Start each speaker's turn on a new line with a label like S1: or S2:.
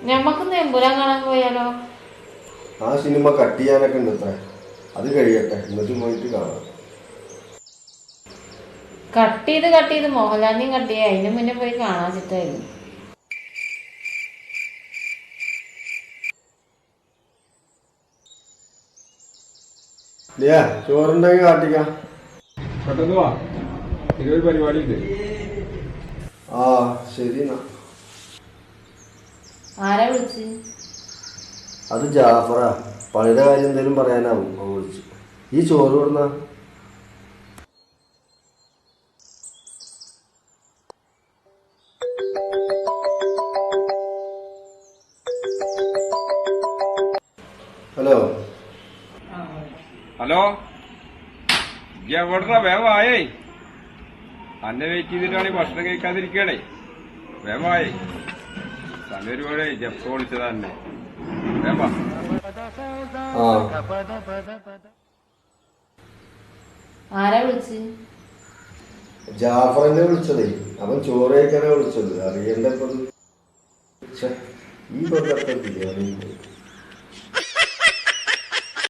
S1: ഞമ്മക്ക് നെമ്പുരാൻ കാണാൻ പോയാലോ?
S2: ആ സിനിമ കട്ട് ചെയ്യാനൊക്കെ ഉണ്ട് അത്ര, അത് കഴിയട്ടെ എന്നിട്ട് പോയിട്ട് കാണാം.
S1: കട്ട് ചെയ്ത് മോഹൻലാലിനെയും കട്ട് ചെയ്ത് അതിന് മുന്നേ പോയി കാണാൻ ചിട്ടായിരുന്നു.
S2: ചോറുണ്ടെങ്കിൽ കാട്ടിക്കാം.
S3: പെട്ടെന്ന് വാ, ഇതൊരു പരിപാടി ഉണ്ട്.
S2: ആ ശരി എന്നാ.
S1: ആരാ വിളിച്ച്?
S2: അത് ജാഫറാ, പണിയുടെ കാര്യം എന്തെങ്കിലും പറയാനാവും വിളിച്ചു. ഈ ചോറ് കൊടുന്ന ഹലോ
S3: ഹലോ, എവിടാ? വേവായേ, അന്നെ വെയിറ്റ് ചെയ്തിട്ടാണ് ഈ ഭക്ഷണം കഴിക്കാതിരിക്കണേ. വേവായേ, സമയം ഒരുപാട് ജപ്പ വിളിച്ചതാ എന്നെ. വേവാ.
S1: ആരാ വിളിച്ച്?
S2: ജാഫറിനെ വിളിച്ചതേ, അവൻ ചോറ് കഴിക്കാനാ വിളിച്ചത്. അറിയണ്ട ഇപ്പൊ ഈ കൊല്ലത്തെ ബിരിയാണി